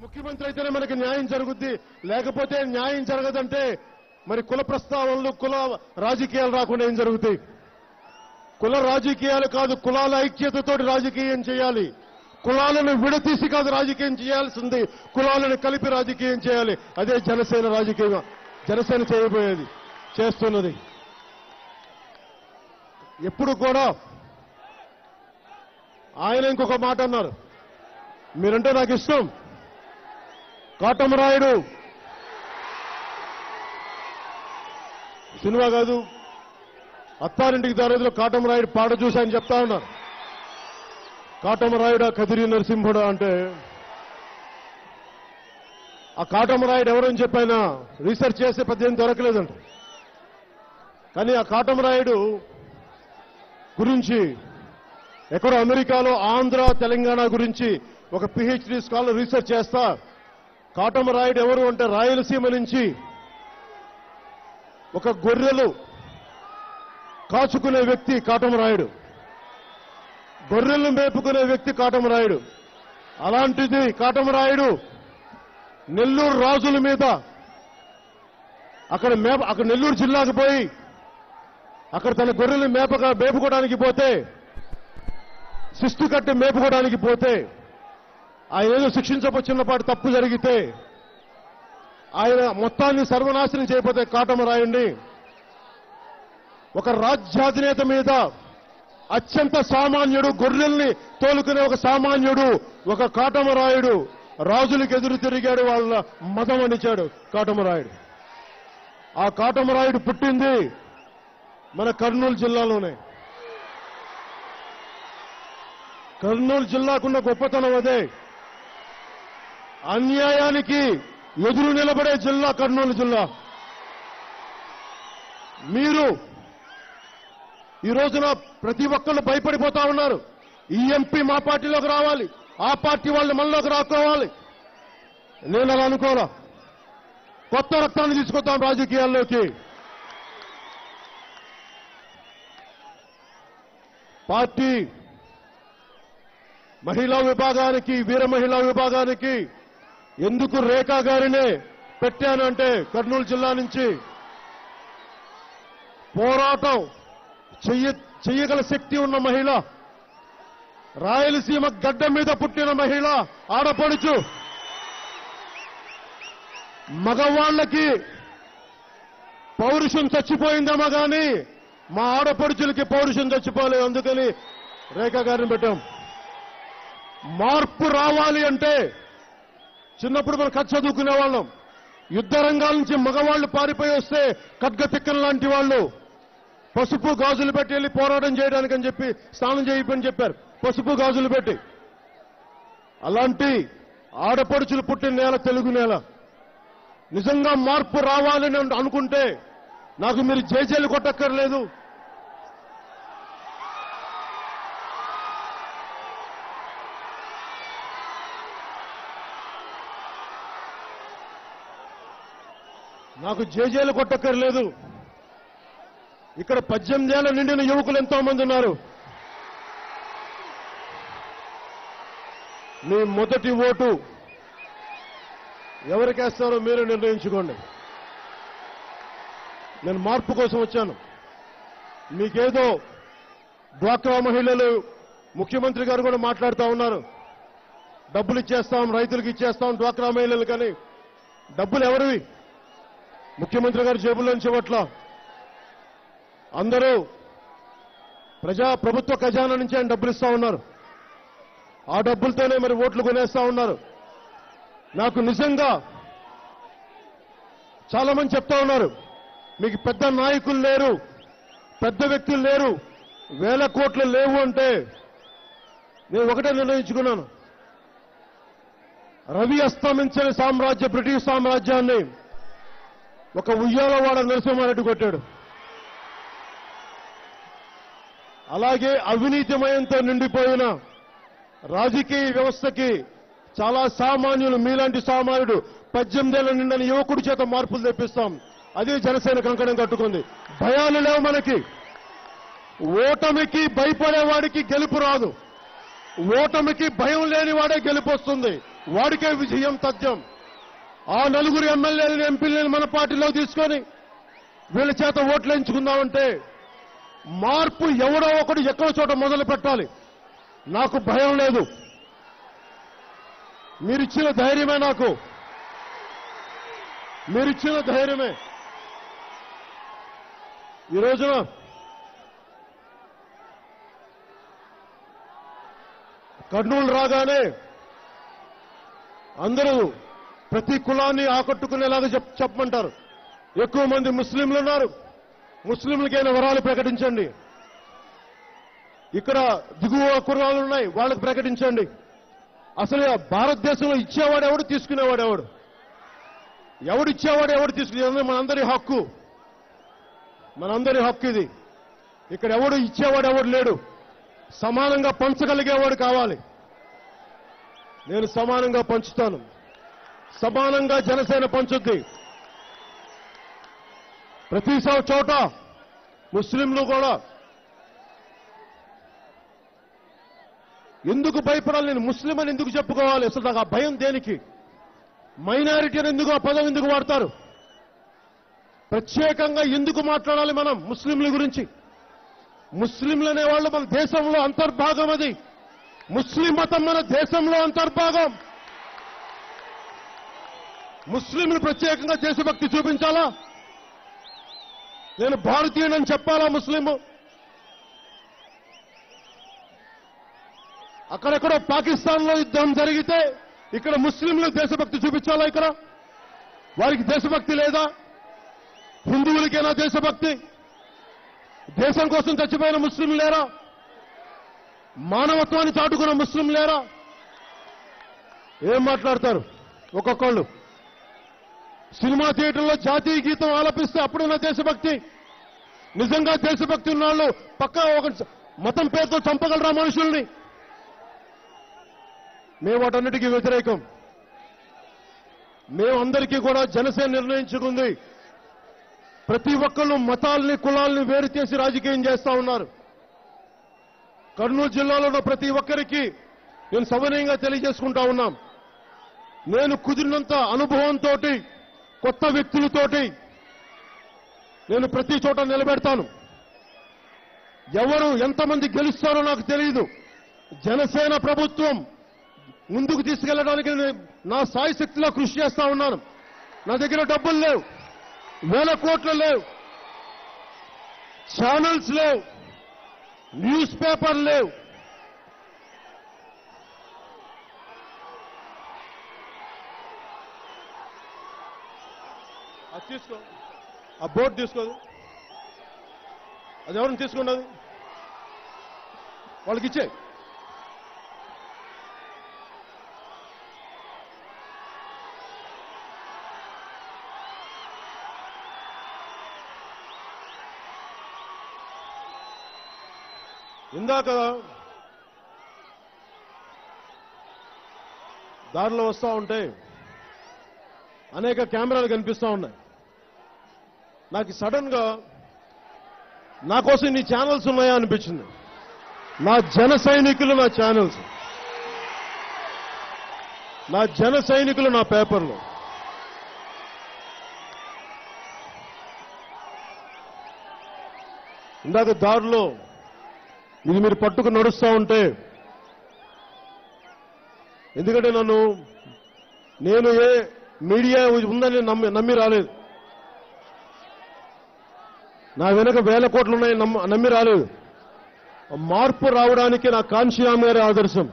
ముఖ్యమంత్రి అయితేనే మనకి న్యాయం జరుగుద్ది, లేకపోతే న్యాయం జరగదంటే మరి కుల ప్రస్తావనలు, కుల రాజకీయాలు రాకుండా ఏం జరుగుతాయి? కుల రాజకీయాలు కాదు, కులాల ఐక్యతతోటి రాజకీయం చేయాలి. కులాలను విడతీసి కాదు రాజకీయం చేయాల్సింది, కులాలను కలిపి రాజకీయం చేయాలి. అదే జనసేన రాజకీయం, జనసేన చేయబోయేది, చేస్తున్నది. ఎప్పుడు కూడా ఆయన ఇంకొక మాట అన్నారు, మీరంటే నాకు ఇష్టం. కాటమరాయుడు సినిమా కాదు, అత్తారింటికి దారిలో కాటమరాయుడు పాట చూశాయని చెప్తా ఉన్నారు. కాటమరాయుడా కదిరి నరసింహుడా అంటే ఆ కాటమరాయుడు ఎవరని చెప్పైనా రీసెర్చ్ చేసే పద్యం దొరకలేదంట. కానీ ఆ కాటమరాయుడు గురించి ఎక్కడో అమెరికాలో ఆంధ్ర తెలంగాణ గురించి ఒక పిహెచ్డి స్కాలర్ రీసెర్చ్ చేస్తా, కాటమరాయుడు ఎవరు అంటే రాయలసీమ నుంచి ఒక గొర్రెలు కాచుకునే వ్యక్తి కాటమరాయుడు, గొర్రెలను మేపుకునే వ్యక్తి కాటమరాయుడు. అలాంటిది కాటమరాయుడు నెల్లూరు రాజుల మీద అక్కడ నెల్లూరు జిల్లాకు పోయి అక్కడ తన గొర్రెలు మేపుకోవడానికి పోతే, శిస్తు కట్టి మేపుకోవడానికి పోతే, ఆయన ఏదో శిక్షించబోచిన్నపాటు తప్పు జరిగితే ఆయన మొత్తాన్ని సర్వనాశనం చేయకపోతే కాటమరాయుడిని ఒక రాజ్యాధినేత మీద అత్యంత సామాన్యుడు, గొర్రెల్ని తోలుకునే ఒక సామాన్యుడు, ఒక కాటమరాయుడు రాజులకు ఎదురు తిరిగాడు, వాళ్ళ మదం అనిచాడు కాటమరాయుడు. ఆ కాటమరాయుడు పుట్టింది మన కర్నూలు జిల్లాలోనే. కర్నూలు జిల్లాకున్న గొప్పతనం అదే. అన్యాయానికి ఎదురు నిలబడే జిల్లా కర్నూలు జిల్లా. మీరు ఈ రోజున ప్రతి ఒక్కళ్ళు భయపడిపోతా ఉన్నారు. ఈ ఎంపీ మా పార్టీలోకి రావాలి, ఆ పార్టీ వాళ్ళు మనలోకి రాకోవాలి. నేను అలా అనుకోవాలా. కొత్త రక్తాన్ని తీసుకొద్దాం రాజకీయాల్లోకి. పార్టీ మహిళా విభాగానికి, వీర మహిళా విభాగానికి ఎందుకు రేఖా గారినే పెట్టానంటే, కర్నూలు జిల్లా నుంచి పోరాటం చెయ్యగల శక్తి ఉన్న మహిళ, రాయలసీమ గడ్డ మీద పుట్టిన మహిళ, ఆడపడుచు. మగవాళ్లకి పౌరుషం చచ్చిపోయిందేమో కానీ మా ఆడపడుచులకి పౌరుషం చచ్చిపోలేదు. అందుకని రేఖా గారిని పెట్టాం. మార్పు రావాలి అంటే చిన్నప్పుడు మనం కథ చదువుకునే వాళ్ళం. యుద్ధ రంగాల నుంచి మగవాళ్లు పారిపోయి వస్తే ఖడ్గతిక్కన లాంటి వాళ్ళు పసుపు గాజులు పెట్టి వెళ్ళి పోరాటం చేయడానికి అని చెప్పి స్నానం చేయమని చెప్పారు, పసుపు గాజులు పెట్టి. అలాంటి ఆడపడుచులు పుట్టిన నేల తెలుగు నేల. నిజంగా మార్పు రావాలని అనుకుంటే నాకు మీరు జేజేలు కొట్టక్కర్లేదు. నాకు జేజేలు కొట్టక్కర్లేదు. ఇక్కడ 18 ఏళ్ల నిండిన యువకులు ఎంతో మంది ఉన్నారు. మీ మొదటి ఓటు ఎవరికేస్తారో మీరు నిర్ణయించుకోండి. నేను మార్పు కోసం వచ్చాను. మీకేదో డ్వాక్రా మహిళలు, ముఖ్యమంత్రి గారు కూడా మాట్లాడుతూ ఉన్నారు, డబ్బులు ఇచ్చేస్తాం, రైతులకు ఇచ్చేస్తాం, డ్వాక్రా మహిళలు. కానీ డబ్బులు ఎవరివి? ముఖ్యమంత్రి గారు జేబుల్లోంచి ఇవ్వట్లా. అందరూ ప్రభుత్వ ఖజానా నుంచి ఆయన డబ్బులు ఇస్తా ఉన్నారు. ఆ డబ్బులతోనే మరి ఓట్లు కొనేస్తా ఉన్నారు. నాకు నిజంగా చాలా మంది చెప్తా ఉన్నారు, మీకు పెద్ద నాయకులు లేరు, పెద్ద వ్యక్తులు లేరు, వేల కోట్లు లేవు అంటే నేను ఒకటే నిర్ణయించుకున్నాను. రవి అస్తమించని సామ్రాజ్య బ్రిటిష్ సామ్రాజ్యాన్ని ఒక ఉయ్యాలవాడ నరసింహారెడ్డి కొట్టాడు. అలాగే అవినీతిమయంతో నిండిపోయిన రాజకీయ వ్యవస్థకి చాలా సామాన్యులు, మీలాంటి సామాన్యుడు 18 ఏళ్ల నిండిన యువకుడి చేత మార్పులు తెప్పిస్తాం. అదే జనసేన కంకణం కట్టుకుంది. భయాలు లేవు మనకి. ఓటమికి భయపడేవాడికి గెలుపు రాదు, ఓటమికి భయం లేనివాడే గెలుపు వస్తుంది. వాడికే విజయం తథ్యం. ఆ నలుగురు ఎమ్మెల్యేలను ఎంపీలను మన పార్టీలో తీసుకొని వీళ్ళ చేత ఓట్లు ఎంచుకుందామంటే మార్పు ఎవడో ఒకడు ఎక్కడో చోట మొదలు పెట్టాలి. నాకు భయం లేదు. మీరిచ్చిన ధైర్యమే నాకు. మీరిచ్చిన ధైర్యమే. ఈ రోజున కర్నూలు రాగానే అందరూ ప్రతి కులాన్ని ఆకట్టుకునేలాగా చెప్పమంటారు. ఎక్కువ మంది ముస్లింలు ఉన్నారు. ముస్లింలకైనా వరాలు ప్రకటించండి. ఇక్కడ దిగువ కులాలు ఉన్నాయి, వాళ్ళకు ప్రకటించండి. అసలు భారతదేశంలో ఇచ్చేవాడు ఎవడు, తీసుకునేవాడు ఎవడు? ఎవడు ఇచ్చేవాడు, ఎవడు తీసుకునే మనందరి హక్కు. మనందరి హక్కు ఇది. ఇక్కడ ఎవడు ఇచ్చేవాడు ఎవడు లేడు. సమానంగా పంచగలిగేవాడు కావాలి. నేను సమానంగా పంచుతాను. సమానంగా జనసేన పంచుద్ది. ప్రతి చోట ముస్లింలు కూడా ఎందుకు భయపడాలి? నేను ముస్లిం అని ఎందుకు చెప్పుకోవాలి? అసలు నాకు ఆ భయం దేనికి? మైనారిటీ అని ఎందుకు ఆ పదం ఎందుకు వాడతారు? ప్రత్యేకంగా ఎందుకు మాట్లాడాలి మనం ముస్లింల గురించి? ముస్లింలు అనేవాళ్ళు మన దేశంలో అంతర్భాగం. అది ముస్లిం మతం మన దేశంలో అంతర్భాగం. ముస్లింలు ప్రత్యేకంగా దేశభక్తి చూపించాలా? నేను భారతీయుడని చెప్పాలా? ముస్లిం అక్కడెక్కడో పాకిస్తాన్లో యుద్ధం జరిగితే ఇక్కడ ముస్లింలు దేశభక్తి చూపించాలా? ఇక్కడ వారికి దేశభక్తి లేదా? హిందువులకైనా దేశభక్తి? దేశం కోసం చచ్చిపోయిన ముస్లిం లేరా? మానవత్వాన్ని చాటుకున్న ముస్లిం లేరా? ఏం మాట్లాడతారు ఒక్కొక్కళ్ళు? సినిమా థియేటర్లో జాతీయ గీతం ఆలపిస్తే అప్పుడున్న దేశభక్తి. నిజంగా దేశభక్తి ఉన్నవాళ్ళు పక్క ఒక మతం పేరుతో చంపగలరా మనుషుల్ని? మేము వాటన్నిటికీ వ్యతిరేకం. మేమందరికీ కూడా జనసేన నిర్ణయించుకుంది. ప్రతి ఒక్కళ్ళు మతాల్ని కులాల్ని వేరు చేసి రాజకీయం చేస్తా ఉన్నారు. కర్నూలు జిల్లాలో ఉన్న ప్రతి ఒక్కరికి నేను సవినయంగా తెలియజేసుకుంటా ఉన్నాం. నేను కుదిరినంత అనుభవంతో కొత్త వ్యక్తులతోటి నేను ప్రతి చోట నిలబెడతాను. ఎవరు ఎంతమంది గెలుస్తారో నాకు తెలియదు. జనసేన ప్రభుత్వం ముందుకు తీసుకెళ్లడానికి నా సాయశక్తిలో కృషి చేస్తా ఉన్నాను. నా దగ్గర డబ్బులు లేవు, వేల కోట్లు లేవు, ఛానల్స్ లేవు, న్యూస్ పేపర్ లేవు. అది తీసుకో, ఆ బోర్డు తీసుకోదు. అది ఎవరిని తీసుకున్నది? వాళ్ళకి ఇచ్చే. ఇందాక దారిలో వస్తూ ఉంటే అనేక కెమెరాలు కనిపిస్తూ ఉన్నాయి. నాకు సడన్ గా నా కోసం ఇన్ని ఛానల్స్ ఉన్నాయా అనిపించింది. నా జన సైనికులు నా ఛానల్స్, నా జన సైనికులు నా పేపర్లు. ఇందాక దారిలో ఇది మీరు పట్టుకు నడుస్తూ ఉంటే, ఎందుకంటే నేను ఏ మీడియా ఉందని నమ్మి రాలేదు. నా వెనక వేల కోట్లు ఉన్నాయి నమ్మి రాలేదు. మార్పు రావడానికి నా కాంశీరామ్ గారి ఆదర్శం.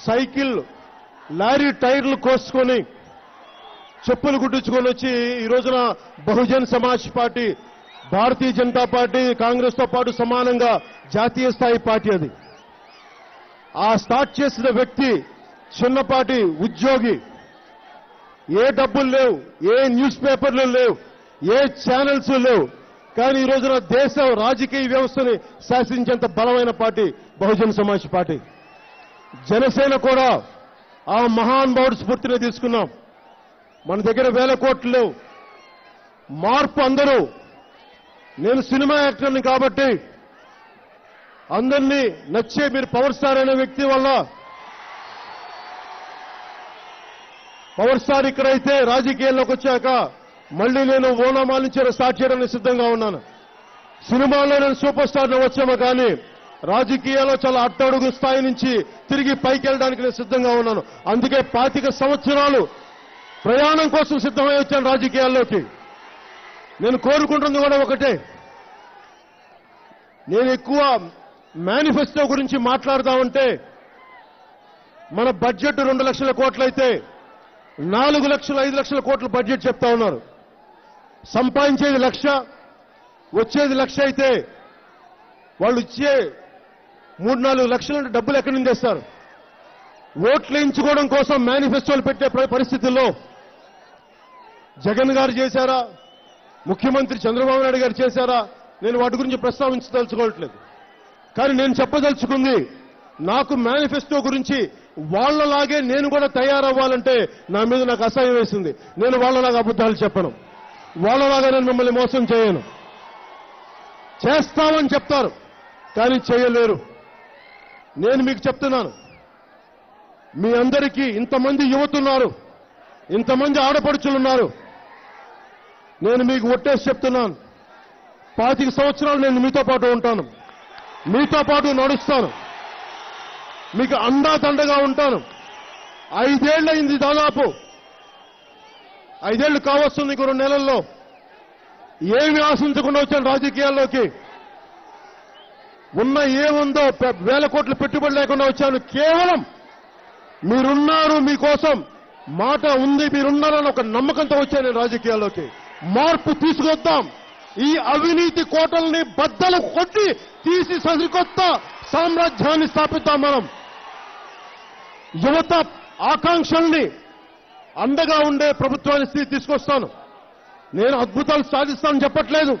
సైకిల్ లారీ టైర్లు కోసుకొని చెప్పులు కుట్టించుకొని వచ్చి ఈ రోజున బహుజన్ సమాజ్ పార్టీ, భారతీయ జనతా పార్టీ, కాంగ్రెస్ తో పాటు సమానంగా జాతీయ స్థాయి పార్టీ. అది ఆ స్టార్ట్ చేసిన వ్యక్తి చిన్నపాటి ఉద్యోగి. ఏ డబ్బులు లేవు, ఏ న్యూస్ పేపర్లు లేవు, ఏ ఛానల్స్ లేవు. కానీ ఈ రోజున దేశ రాజకీయ వ్యవస్థని శాసించేంత బలమైన పార్టీ బహుజన్ సమాజ్ పార్టీ. జనసేన కూడా ఆ మహానుభావుడి స్ఫూర్తిని తీసుకున్నాం. మన దగ్గర వేల కోట్లు లేవు. మార్పు అందరూ, నేను సినిమా యాక్టర్ని కాబట్టి అందరినీ నచ్చే మీరు పవర్ స్టార్ అనే వ్యక్తి వల్ల పవర్ స్టార్ ఇక్కడైతే రాజకీయాల్లోకి వచ్చాక మళ్ళీ నేను ఓనామాల నుంచి స్టార్ట్ చేయడానికి సిద్ధంగా ఉన్నాను. సినిమాల్లో నేను సూపర్ స్టార్ వచ్చామో కానీ రాజకీయాల్లో చాలా అట్టడుగు స్థాయి నుంచి తిరిగి పైకి వెళ్ళడానికి నేను సిద్ధంగా ఉన్నాను. అందుకే 25 సంవత్సరాలు ప్రయాణం కోసం సిద్ధమై వచ్చాను రాజకీయాల్లోకి. నేను కోరుకుంటుంది కూడా ఒకటే, నేను ఎక్కువ మేనిఫెస్టో గురించి మాట్లాడదామంటే మన బడ్జెట్ 2 లక్షల కోట్లయితే 4 లక్షలు 5 లక్షల కోట్ల బడ్జెట్ చెప్తా ఉన్నారు. సంపాదించేది 1,00,000 వచ్చేది 1,00,000 అయితే వాళ్ళు ఇచ్చే 3-4 లక్షల డబ్బులు ఎక్కడి నుంచి తెస్తారు? ఓట్లు వేయించుకోవడం కోసం మేనిఫెస్టోలు పెట్టే పరిస్థితుల్లో జగన్ గారు చేశారా, ముఖ్యమంత్రి చంద్రబాబు నాయుడు గారు చేశారా? నేను వాటి గురించి ప్రస్తావించదలుచుకోవట్లేదు. కానీ నేను చెప్పదలుచుకుంది, నాకు మేనిఫెస్టో గురించి వాళ్లలాగే నేను కూడా తయారవ్వాలంటే నా మీద నాకు అసహ్యం వేసింది. నేను వాళ్లలాగా అబద్ధాలు చెప్పను, వాళ్లలాగా నేను మిమ్మల్ని మోసం చేయను. చేస్తామని చెప్తారు కానీ చేయలేరు. నేను మీకు చెప్తున్నాను, మీ అందరికీ ఇంతమంది యువతున్నారు, ఇంతమంది ఆడపడుచులున్నారు. నేను మీకు ఒట్టేసి చెప్తున్నాను, 25 సంవత్సరాలు నేను మీతో పాటు ఉంటాను, మీతో పాటు నడుస్తాను, మీకు అండాదండగా ఉంటాను. 5 ఏళ్ళు అయింది, దాదాపు 5 ఏళ్ళు కావస్తుంది. 2 నెలల్లో ఏమి ఆశించకుండా వచ్చాను రాజకీయాల్లోకి. ఉన్న ఏముందో 1,000 కోట్ల పెట్టుబడి లేకుండా వచ్చాను. కేవలం మీరున్నారు, మీకోసం మాట ఉంది, మీరున్నారని ఒక నమ్మకంతో వచ్చాను నేను రాజకీయాల్లోకి. మార్పు తీసుకొద్దాం, ఈ అవినీతి కోటల్ని బద్దలు కొట్టి తీసి సరికొత్త సామ్రాజ్యాన్ని స్థాపిద్దాం. మనం యువత ఆకాంక్షల్ని అండగా ఉండే ప్రభుత్వాన్ని తీసుకొస్తాను. నేను అద్భుతాలు సాధిస్తానని చెప్పట్లేదు.